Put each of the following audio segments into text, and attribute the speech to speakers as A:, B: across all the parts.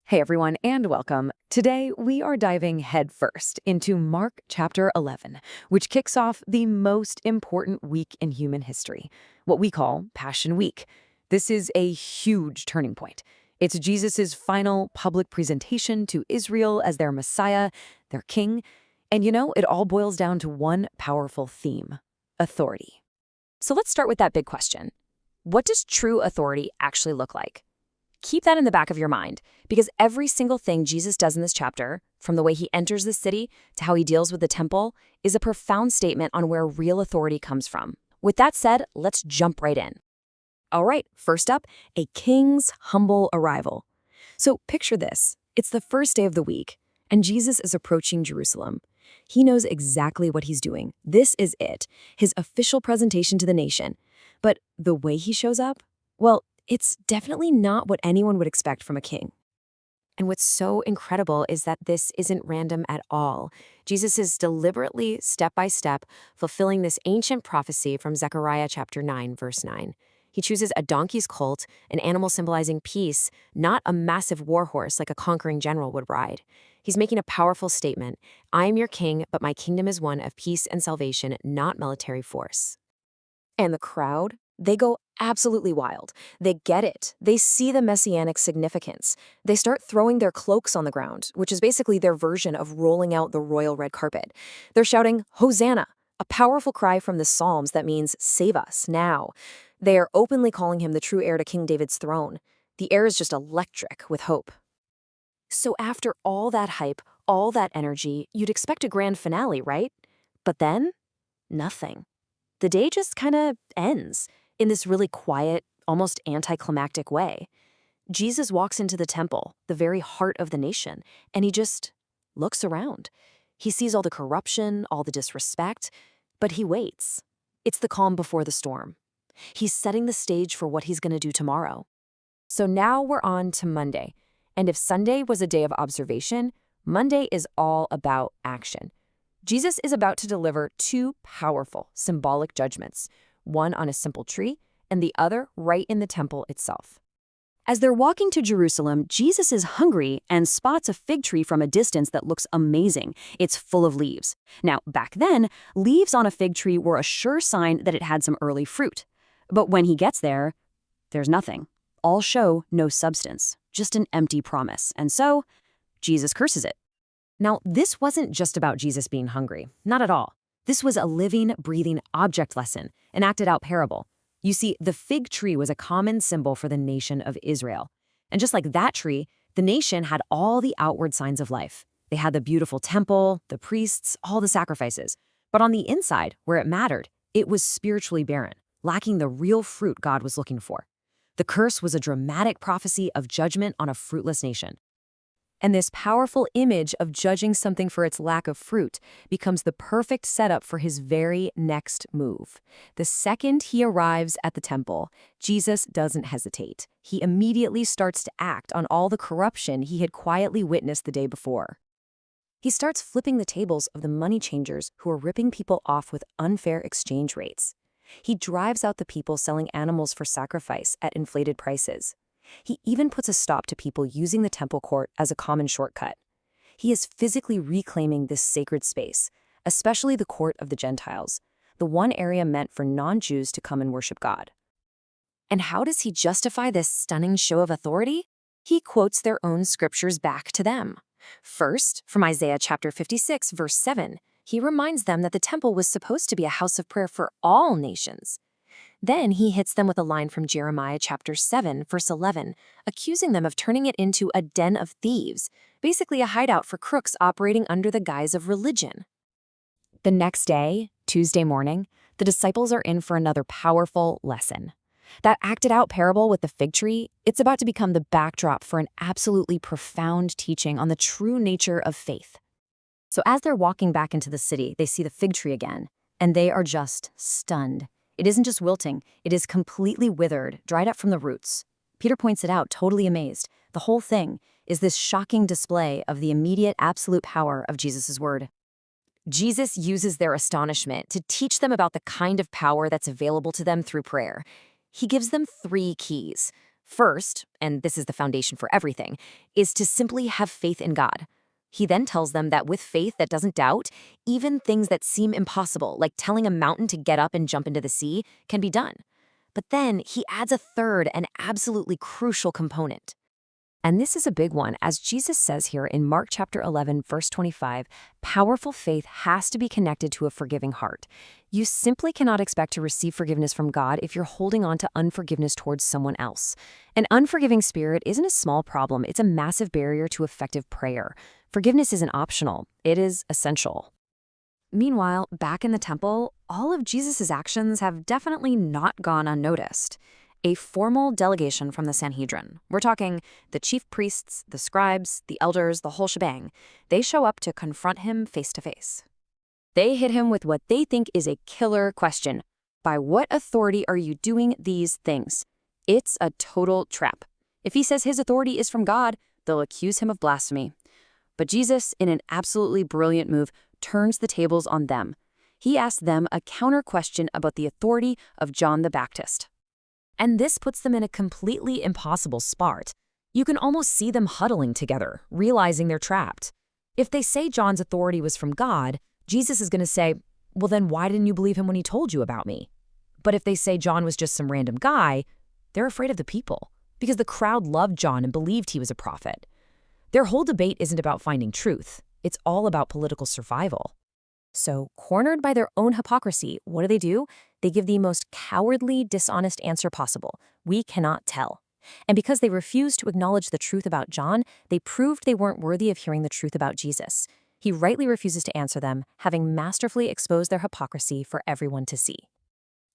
A: Hey everyone, and welcome. Today we are diving headfirst into Mark chapter 11, which kicks off the most important week in human history, what we call Passion Week. This is a huge turning point. It's Jesus' final public presentation to Israel as their Messiah, their king, and it all boils down to one powerful theme: authority. So let's start with that big question. What does true authority actually look like? Keep that in the back of your mind, because every single thing Jesus does in this chapter, from the way he enters the city to how he deals with the temple, is a profound statement on where real authority comes from. With that said, let's jump right in. All right, first up, a king's humble arrival. So picture this. It's the first day of the week, and Jesus is approaching Jerusalem. He knows exactly what he's doing. This is it, his official presentation to the nation. But the way he shows up? Well, it's definitely not what anyone would expect from a king. And what's so incredible is that this isn't random at all. Jesus is deliberately, step by step, fulfilling this ancient prophecy from Zechariah chapter 9, verse 9. He chooses a donkey's colt, an animal symbolizing peace, not a massive war horse like a conquering general would ride. He's making a powerful statement: I am your king, but my kingdom is one of peace and salvation, not military force. And the crowd? They go absolutely wild. They get it. They see the messianic significance. They start throwing their cloaks on the ground, which is basically their version of rolling out the royal red carpet. They're shouting, Hosanna, a powerful cry from the Psalms that means, save us, now. They are openly calling him the true heir to King David's throne. The air is just electric with hope. So after all that hype, all that energy, you'd expect a grand finale, right? But then, nothing. The day just kind of ends in this really quiet, almost anticlimactic way. Jesus walks into the temple, the very heart of the nation, and he just looks around. He sees all the corruption, all the disrespect, but he waits. It's the calm before the storm. He's setting the stage for what he's going to do tomorrow. So now we're on to Monday. And if Sunday was a day of observation, Monday is all about action. Jesus is about to deliver two powerful symbolic judgments, one on a simple tree and the other right in the temple itself. As they're walking to Jerusalem, Jesus is hungry and spots a fig tree from a distance that looks amazing. It's full of leaves. Now, back then, leaves on a fig tree were a sure sign that it had some early fruit. But when he gets there, there's nothing. All show, no substance, just an empty promise. And so, Jesus curses it. Now, this wasn't just about Jesus being hungry. Not at all. This was a living, breathing object lesson, an acted-out parable. You see, the fig tree was a common symbol for the nation of Israel. And just like that tree, the nation had all the outward signs of life. They had the beautiful temple, the priests, all the sacrifices. But on the inside, where it mattered, it was spiritually barren, lacking the real fruit God was looking for. The curse was a dramatic prophecy of judgment on a fruitless nation. And this powerful image of judging something for its lack of fruit becomes the perfect setup for his very next move. The second he arrives at the temple, Jesus doesn't hesitate. He immediately starts to act on all the corruption he had quietly witnessed the day before. He starts flipping the tables of the money changers who are ripping people off with unfair exchange rates. He drives out the people selling animals for sacrifice at inflated prices. He even puts a stop to people using the temple court as a common shortcut. He is physically reclaiming this sacred space, especially the court of the Gentiles, the one area meant for non-Jews to come and worship God. And how does he justify this stunning show of authority? He quotes their own scriptures back to them. First, from Isaiah chapter 56, verse 7, he reminds them that the temple was supposed to be a house of prayer for all nations. Then he hits them with a line from Jeremiah chapter 7, verse 11, accusing them of turning it into a den of thieves, basically a hideout for crooks operating under the guise of religion. The next day, Tuesday morning, the disciples are in for another powerful lesson. That acted-out parable with the fig tree, it's about to become the backdrop for an absolutely profound teaching on the true nature of faith. So as they're walking back into the city, they see the fig tree again, and they are just stunned. It isn't just wilting, it is completely withered, dried up from the roots. Peter points it out, totally amazed. The whole thing is this shocking display of the immediate absolute power of Jesus' word. Jesus uses their astonishment to teach them about the kind of power that's available to them through prayer. He gives them 3 keys. First, and this is the foundation for everything, is to simply have faith in God. He then tells them that with faith that doesn't doubt, even things that seem impossible, like telling a mountain to get up and jump into the sea, can be done. But then he adds a third and absolutely crucial component. And this is a big one. As Jesus says here in Mark chapter 11, verse 25, powerful faith has to be connected to a forgiving heart. You simply cannot expect to receive forgiveness from God if you're holding on to unforgiveness towards someone else. An unforgiving spirit isn't a small problem. It's a massive barrier to effective prayer. Forgiveness isn't optional. It is essential. Meanwhile, back in the temple, all of Jesus' actions have definitely not gone unnoticed. A formal delegation from the Sanhedrin. We're talking the chief priests, the scribes, the elders, the whole shebang. They show up to confront him face to face. They hit him with what they think is a killer question. By what authority are you doing these things? It's a total trap. If he says his authority is from God, they'll accuse him of blasphemy. But Jesus, in an absolutely brilliant move, turns the tables on them. He asks them a counter question about the authority of John the Baptist. And this puts them in a completely impossible spot. You can almost see them huddling together, realizing they're trapped. If they say John's authority was from God, Jesus is going to say, well, then why didn't you believe him when he told you about me? But if they say John was just some random guy, they're afraid of the people, because the crowd loved John and believed he was a prophet. Their whole debate isn't about finding truth. It's all about political survival. So, cornered by their own hypocrisy, what do? They give the most cowardly, dishonest answer possible. We cannot tell. And because they refused to acknowledge the truth about John, they proved they weren't worthy of hearing the truth about Jesus. He rightly refuses to answer them, having masterfully exposed their hypocrisy for everyone to see.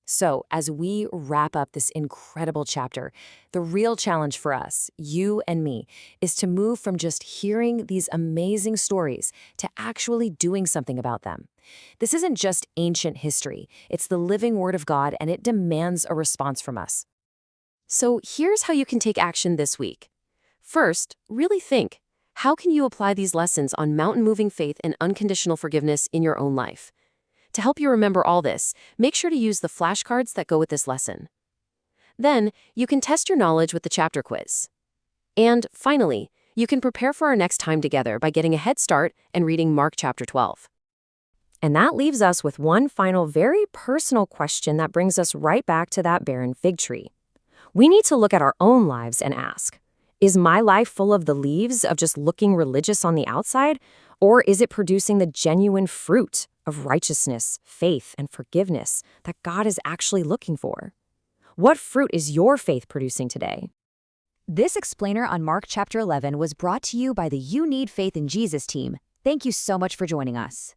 A: So, as we wrap up this incredible chapter, the real challenge for us, you and me, is to move from just hearing these amazing stories to actually doing something about them. This isn't just ancient history. It's the living Word of God, and it demands a response from us. So here's how you can take action this week. First, really think, how can you apply these lessons on mountain-moving faith and unconditional forgiveness in your own life? To help you remember all this, make sure to use the flashcards that go with this lesson. Then, you can test your knowledge with the chapter quiz. And finally, you can prepare for our next time together by getting a head start and reading Mark chapter 12. And that leaves us with one final very personal question that brings us right back to that barren fig tree. We need to look at our own lives and ask, is my life full of the leaves of just looking religious on the outside, or is it producing the genuine fruit of righteousness, faith, and forgiveness that God is actually looking for? What fruit is your faith producing today? This explainer on Mark chapter 11 was brought to you by the You Need Faith in Jesus team. Thank you so much for joining us.